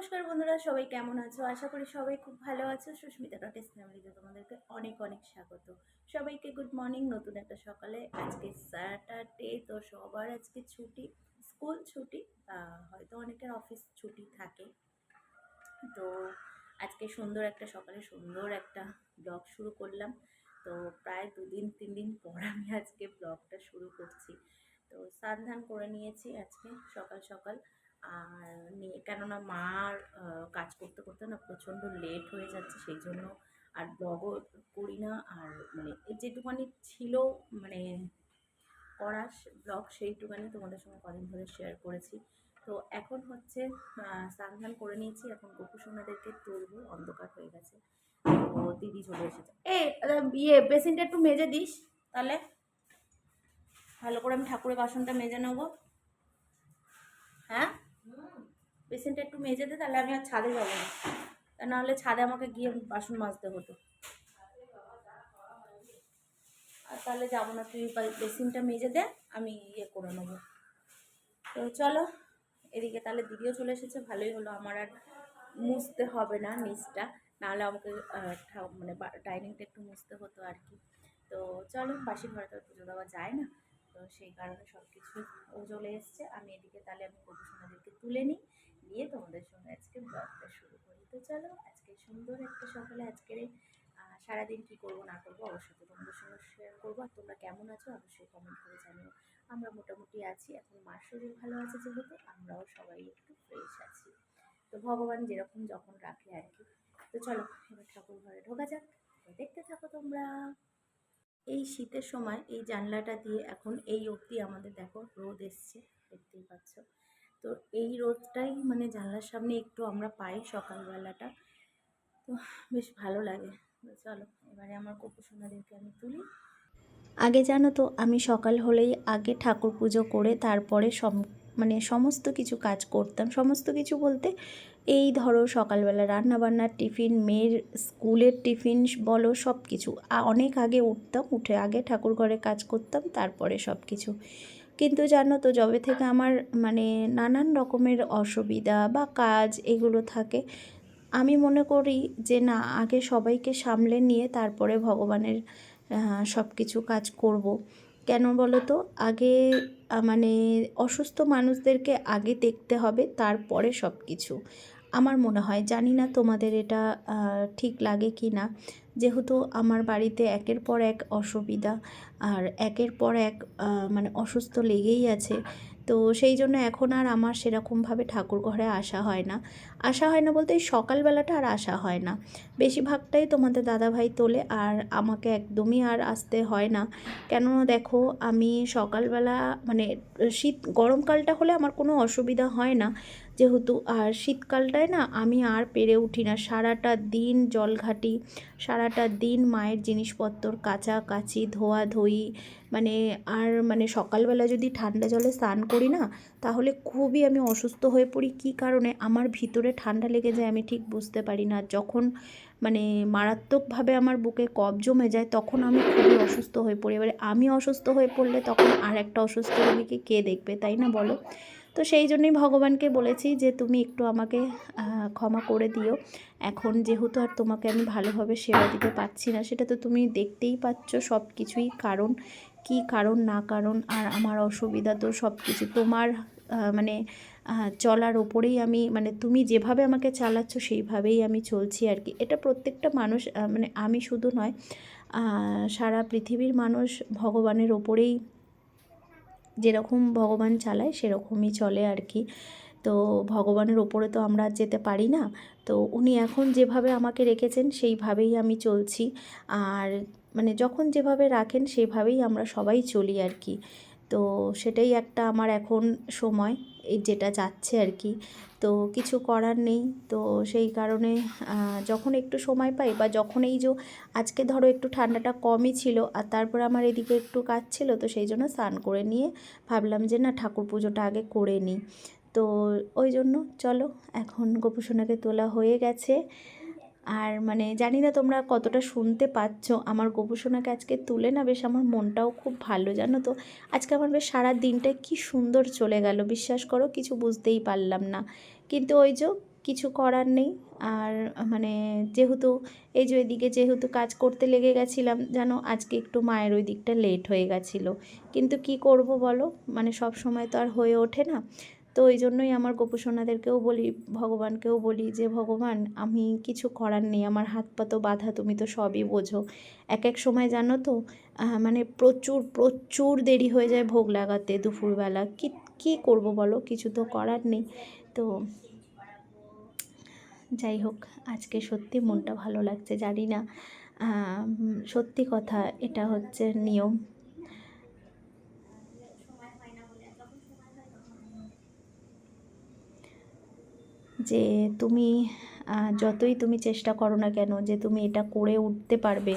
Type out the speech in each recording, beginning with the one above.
নমস্কার বন্ধুরা, সবাই কেমন আছো? আশা করি সবাই খুব ভালো আছো। সুস্মিতা টটেস ফ্যামিলিতে তোমাদেরকে অনেক অনেক স্বাগত। সবাইকে গুড মর্নিং। নতুন একটা সকালে, আজকে স্যাটারডে, তো সবার আজকে ছুটি, স্কুল ছুটি, হয়তো অনেকের অফিস ছুটি থাকে। তো আজকে সুন্দর একটা সকালে সুন্দর একটা ব্লগ শুরু করলাম। তো প্রায় 2-3 দিন পর আমি আজকে ব্লগটা শুরু করছি। তো স্নান ধান করে নিয়েছি আজকে সকাল সকাল। আর কেননা মার কাজ করতে করতে না প্রচণ্ড লেট হয়ে যাচ্ছে, সেই জন্য আর ব্লগও করি না। আর মানে যেটুকানি ছিল মানে করা ব্লগ, সেইটুকানি তোমাদের সঙ্গে কদিন ধরে শেয়ার করেছি। তো এখন হচ্ছে স্নান ধান করে নিয়েছি, এখন গোপু সোনাদেরকে তুলবো, অন্ধকার হয়ে গেছে। তো দিদি চলে এসেছে। বেসিনটা একটু মেজে দিস তাহলে, ভালো করে আমি ঠাকুরের বাসনটা মেজে নেবো। হ্যাঁ, বেসিনটা একটু মেজে দে, তাহলে আমি আর ছাদে যাবো না, তা নাহলে ছাদে আমাকে গিয়ে বাসন মাজতে হতো। আর তাহলে যাবো না, তুই বেসিনটা মেজে দে, আমি ইয়ে করে নেবো। তো চলো, এদিকে তাহলে দিদিও চলে এসেছে, ভালোই হলো, আমার আর মুছতে হবে না নিচটা, নাহলে আমাকে মানে ডাইনিংটা একটু মুছতে হতো আর কি। তো চলো, বাসি ঘরে তো পুজো দেওয়া যায় না, তো সেই কারণে সব কিছু ও চলে এসছে। আমি এদিকে তাহলে আমি সোনাদেরকে তুলে নিই, নিয়ে তোমাদের সঙ্গে আজকে ব্লগটা শুরু করি। তো চলো, আজকে সুন্দর একটা সকালে আজকের সারাদিন কী করবো না করবো অবশ্যই তো তোমাদের সঙ্গে শেয়ার করবো। আর তোমরা কেমন আছো অবশ্যই কমেন্ট করে জানিও। আমরা মোটামুটি আছি, এখন মার শরীর ভালো আছে যেহেতু, আমরাও সবাই একটু ফ্রেশ আছি। তো ভগবান যেরকম যখন রাখে আর কি। তো চলো, এবার ঠাকুর ঘরে ঢোকা যাক, দেখতে থাকো তোমরা। এই শীতের সময় এই জানলাটা দিয়ে এখন এই অবধি আমাদের দেখো রোদ এসছে, দেখতেই পাচ্ছ। তো এই রোদটাই মানে জানলার সামনে একটু আমরা পাই সকালবেলাটা, তো বেশ ভালো লাগে। তো চলো, এবারে আমার গোপু সোনাদেরকে আমি তুলি। আগে জানো তো, আমি সকাল হলেই আগে ঠাকুর পুজো করে তারপরে মানে সমস্ত কিছু কাজ করতাম। সমস্ত কিছু বলতে এই ধরো সকালবেলা রান্নাবান্নার টিফিন, মেয়ের স্কুলের টিফিন বলো, সব কিছু অনেক আগে উঠতাম, উঠে আগে ঠাকুর ঘরে কাজ করতাম, তারপরে সব কিছু। কিন্তু জানো তো, যবে থেকে আমার মানে নানান রকমের অসুবিধা বা কাজ এগুলো থাকে, আমি মনে করি যে না, আগে সবাইকে সামলে নিয়ে তারপরে ভগবানের সব কিছু কাজ করব। কেন বলো তো, আগে মানে অসুস্থ মানুষদেরকে আগে দেখতে হবে, তারপরে সব কিছু আমার মনে হয়। জানি না তোমাদের এটা ঠিক লাগে কি না, যেহেতু আমার বাড়িতে একের পর এক অসুবিধা আর একের পর এক মানে অসুস্থ লেগেই আছে। তো সেই জন্য এখন আর আমার সেরকমভাবে ঠাকুর ঘরে আসা হয় না। আসা হয় না বলতে এই সকালবেলাটা আর আসা হয় না, বেশিরভাগটাই তোমাদের দাদাভাই তোলে, আর আমাকে একদমই আর আসতে হয় না। কেননা দেখো, আমি সকালবেলা মানে গরমকালটা হলে আমার কোনো অসুবিধা হয় না যেহেতু, আর শীতকালটায় না আমি আর পেরে উঠি না, সারাটা দিন জল ঘাটি, সারাটা দিন মায়ের জিনিসপত্র কাচাকাচি ধোয়াধুয়ি, মানে আর মানে সকালবেলা যদি ঠান্ডা জলে স্নান করি না, তাহলে খুবই আমি অসুস্থ হয়ে পড়ি। কী কারণে আমার ভিতরে ঠান্ডা লেগে যায় আমি ঠিক বুঝতে পারি না। যখন মানে মারাত্মকভাবে আমার বুকে কফ জমে যায়, তখন আমি খুবই অসুস্থ হয়ে পড়ি। এবারে আমি অসুস্থ হয়ে পড়লে তখন আর একটা অসুস্থ রোগীকে কে দেখবে, তাই না বলো? তো সেই জন্যই ভগবানকে বলেছি যে তুমি একটু আমাকে ক্ষমা করে দিও। এখন যেহেতু আর তোমাকে আমি ভালোভাবে সেবা দিতে পারছি না, সেটা তো তুমি দেখতেই পাচ্ছ সব কিছুই, কারণ কি কারণ না কারণ, আর আমার অসুবিধা তো সব কিছু তোমার মানে চলার ওপরেই আমি, মানে তুমি যেভাবে আমাকে চালাচ্ছ সেইভাবেই আমি চলছি আর কি। এটা প্রত্যেকটা মানুষ, মানে আমি শুধু নয়, সারা পৃথিবীর মানুষ ভগবানের ওপরেই, যেরকম ভগবান চালায় সেরকমই চলে আর কি। তো ভগবানের ওপরে তো আমরা যেতে পারি না, তো উনি এখন যেভাবে আমাকে রেখেছেন সেইভাবেই আমি চলছি। আর মানে যখন যেভাবে রাখেন সেইভাবেই আমরা সবাই চলি আর কি। তো সেটাই একটা আমার এখন সময়, এই যেটা যাচ্ছে আর কি। তো কিছু করার নেই। তো সেই কারণে যখন একটু সময় পাই, বা যখন এই যে আজকে ধরো একটু ঠান্ডাটা কমই ছিল, আর তারপর আমার এদিকে একটু কাজ ছিল, তো সেই জন্য স্নান করে নিয়ে ভাবলাম যে না, ঠাকুর পুজোটা আগে করে নিই। তো ওই জন্য চলো, এখন গোপুসোনাকে তোলা হয়ে গেছে। আর মানে জানি না তোমরা কতটা শুনতে পাচ্ছ, আমার গোপুসোনাকে আজকে তুলে না বেশ আমার মনটাও খুব ভালো, জানো তো। আজকে আমার বেশ সারা দিনটা কি সুন্দর চলে গেল, বিশ্বাস করো কিছু বুঝতেই পারলাম না। কিন্তু ওই যে কিছু করার নেই। আর মানে যেহেতু এই যে ওইদিকে যেহেতু কাজ করতে লেগে গেছিলাম, জানো আজকে একটু মায়ের ওই দিকটা লেট হয়ে গেছিলো, কিন্তু কি করব বলো, মানে সব সময় তো আর হয়ে ওঠে না। তো ওই জন্যই আমার গোপুসোনাদেরকেও বলি, ভগবানকেও বলি যে ভগবান আমি কিছু করার নেই, আমার হাত পা তো বাঁধা, তুমি তো সবই বোঝো। এক এক সময় জানো তো মানে প্রচুর প্রচুর দেরি হয়ে যায় ভোগ লাগাতে দুপুরবেলা। কি করব বলো, কিছু তো করার নেই। তো যাই হোক, আজকে সত্যি মনটা ভালো লাগছে, জানি না সত্যি কথা এটা হচ্ছে নিয়ম। যে তুমি যতই তুমি চেষ্টা করো না কেন যে তুমি এটা করে উঠতে পারবে,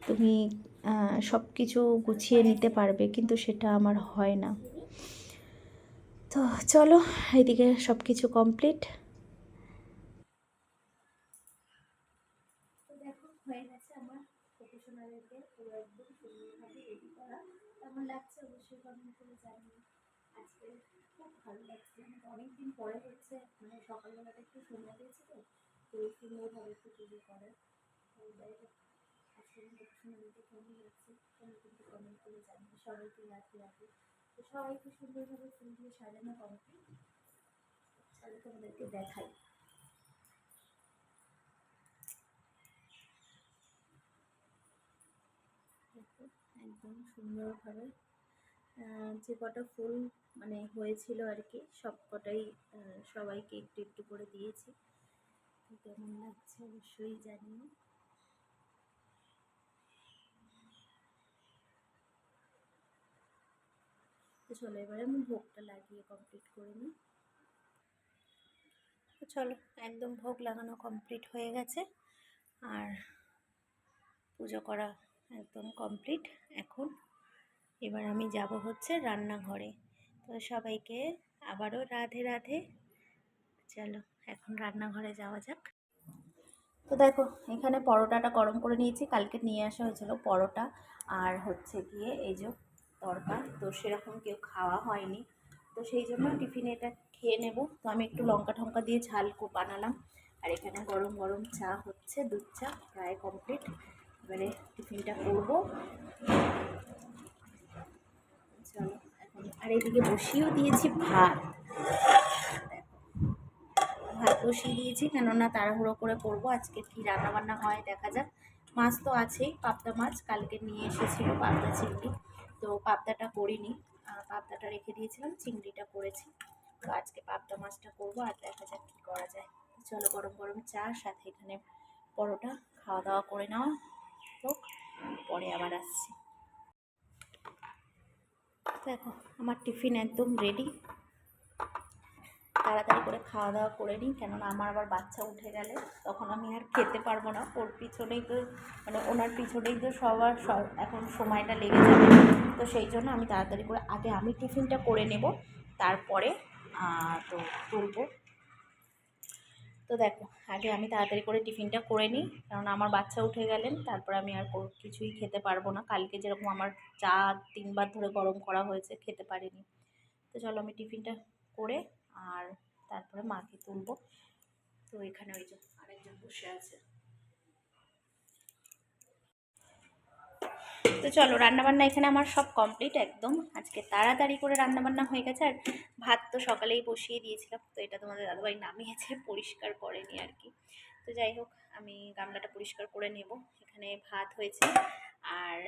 তুমি সব কিছু গুছিয়ে নিতে পারবে, কিন্তু সেটা আমার হয় না। তো চলো, এদিকে সব কিছু কমপ্লিট। তো দেখো হয়ে গেছে আমার প্রফেশনালকে পুরো একদম সুন্দরভাবে রেডি করা। কেমন লাগছে অবশ্যই কমেন্ট করে জানিও। আজকে খুব ভালো লাগছে, মানে অনেকদিন পরে হচ্ছে, মানে সকালবেলাটা একটু সময় পেয়েছি তো, তো সুন্দরভাবে একটু পুজো করে। তো যাই হোক, আজকে আমি প্রফেশনালকে কেমন লাগছে তোমরা কিন্তু কমেন্ট করে জানিও। সবাইকে রাখি রাখি, তো সবাইকে সুন্দরভাবে ফুল দিয়ে সাজানো কমপ্লিট। তাহলে তোমাদেরকে দেখাই। দেখো একদম সুন্দরভাবে যে কটা ফুল মানে হয়েছিল আর কি, সব কটাই সবাইকে একটু একটু করে দিয়েছি। তো কেমন লাগছে অবশ্যই জানিও। তো চলো এবারে আমি ভোগটা লাগিয়ে কমপ্লিট করে নিই। তো চলো, একদম ভোগ লাগানো কমপ্লিট হয়ে গেছে, আর পুজো করা একদম কমপ্লিট। এখন এবার আমি যাব হচ্ছে রান্নাঘরে। তো সবাইকে আবারও রাধে রাধে। চলো এখন রান্নাঘরে যাওয়া যাক। তো দেখো এখানে পরোটাটা গরম করে নিয়েছি, কালকে নিয়ে আসা হয়েছিল পরোটা, আর হচ্ছে গিয়ে এই যে তরকা। তো সেরকম কেউ খাওয়া হয়নি, তো সেই জন্য টিফিনে এটা খেয়ে নেব। তো আমি একটু লঙ্কা টঙ্কা দিয়ে ঝাল বানালাম, আর এখানে গরম গরম চা হচ্ছে, দুধ চা প্রায় কমপ্লিট। এবারে টিফিনটা করবো। চলো এখন, আর এদিকে বসিয়েও দিয়েছি ভাত। ভাত বসিয়ে দিয়েছি, কেননা তাড়াহুড়ো করে করবো। আজকে কি রান্না বান্না হয় দেখা যাক। মাছ তো আছেই, পাবদা মাছ কালকে নিয়ে এসেছিল, পাবদা চিংড়ি। তো পাবদাটা করিনি, পাবদাটা রেখে দিয়েছিলাম, চিংড়িটা করেছি। তো আজকে পাবদা মাছটা করবো, আর দেখা যাক কী করা যায়। চলো গরম গরম চা, সাথে এখানে পরোটা, খাওয়া দাওয়া করে নেওয়া হোক, পরে আবার আসছি। দেখো আমার টিফিন একদম রেডি। তাড়াতাড়ি করে খাওয়া দাওয়া করে নিই, কেননা আমার আবার বাচ্চা উঠে গেলে তখন আমি আর খেতে পারবো না। ওর পিছনেই তো, মানে ওনার পিছনেই তো সবার এখন সময়টা লেগে যাবে। তো সেই জন্য আমি তাড়াতাড়ি করে আগে আমি টিফিনটা করে নেব, তারপরে তো তুলবো। তো দেখো আগে আমি তাড়াতাড়ি করে টিফিনটা করে নিই, কারণ আমার বাচ্চা উঠে গেলেন তারপরে আমি আর কিছুই খেতে পারবো না। কালকে যেরকম আমার চা 3বার ধরে গরম করা হয়েছে, খেতে পারিনি। তো চলো আমি টিফিনটা করে আর তারপরে মাকে তুলবো। তো এখানে ওই যে আরেকজন বসে আছে। তো চলো রান্নাবান্না এখানে আমার সব কমপ্লিট একদম। আজকে তাড়াতাড়ি করে রান্নাবান্না হয়ে গেছে, আর ভাত তো সকালেই বসিয়ে দিয়েছিলাম। তো এটা তোমাদের দাদাভাই নামিয়েছে, পরিষ্কার করেনি আর কি। তো যাই হোক, আমি গামলাটা পরিষ্কার করে নেব। এখানে ভাত হয়েছে, আর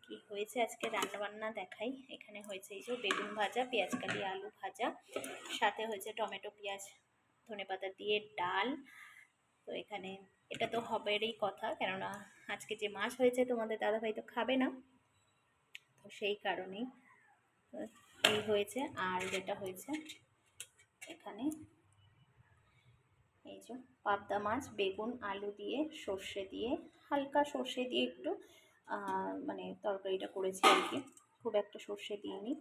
কি হয়েছে আজকে রান্নাবান্না দেখাই। এখানে হয়েছে এই যে বেগুন ভাজা, পেঁয়াজকালি আলু ভাজা, সাথে হয়েছে টমেটো পেঁয়াজ ধনেপাতা দিয়ে ডাল। তো এখানে এটা তো হবেরই কথা, কেননা আজকে যে মাছ হয়েছে তোমাদের দাদাভাই তো খাবে না, তো সেই কারণেই এই হয়েছে। আর যেটা হয়েছে এখানে এই যে পাবদা মাছ বেগুন আলু দিয়ে সর্ষে দিয়ে, হালকা সর্ষে দিয়ে একটু মানে তরকারিটা করেছি আর কি, খুব একটা সর্ষে দিইনি।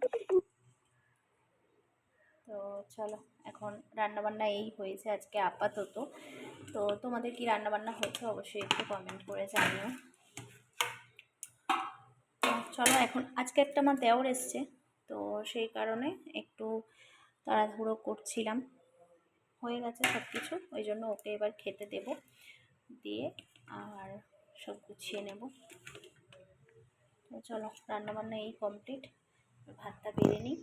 তো চলো এখন রান্নাবান্না এই হয়েছে আজকে আপাতত। তো তোমাদের কি রান্নাবান্না হয়েছে অবশ্যই একটু কমেন্ট করে জানিও। চলো এখন, আজকে একটা আমার দেওর এসছে, তো সেই কারণে একটু তাড়াহুড়ো করছিলাম। হয়ে গেছে সব কিছু, ওই জন্য ওকে এবার খেতে দেব, দিয়ে আর সব গুছিয়ে নেব। তো চলো, রান্নাবান্না এই কমপ্লিট, ভাতটা বেড়ে নিই।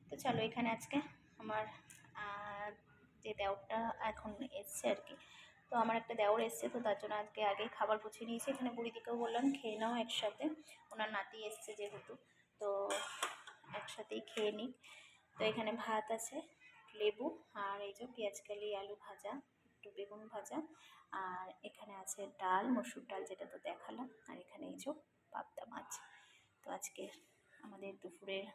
তো চলো, এখানে আজকে আমার যে দেওরটা এখন এসছে আর কি, তো আমার একটা দেওর এসছে, তো তার জন্য আজকে আগেই খাবার গুছিয়ে নিয়েছি। এখানে বুড়িদিকেও বললাম খেয়ে নাও একসাথে, ওনার নাতি এসছে যেহেতু, তো একসাথেই খেয়ে নিই। তো এখানে ভাত আছে, লেবু, আর এই যে পেঁয়াজকালি আলু ভাজা, একটু বেগুন ভাজা, আর এখানে আছে ডাল, মসুর ডাল যেটা তো দেখালাম, আর এখানে এই যে পাবদা মাছ। তো আজকে আমাদের দুপুরের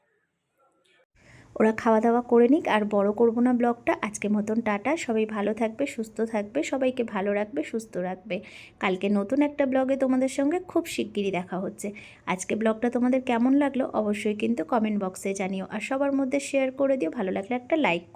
ওরা খাওয়া দাওয়া করে নিক, আর বড় করব না ব্লগটা। আজকে মতন টাটা, সবাই ভালো থাকবে, সুস্থ থাকবে, সবাইকে ভালো রাখবে, সুস্থ রাখবে। কালকে নতুন একটা ব্লগে তোমাদের সঙ্গে খুব শিগগিরই দেখা হচ্ছে। আজকে ব্লগটা তোমাদের কেমন লাগলো অবশ্যই কিন্তু কমেন্ট বক্সে জানিও, আর সবার মধ্যে শেয়ার করে দিও, ভালো লাগলে একটা লাইক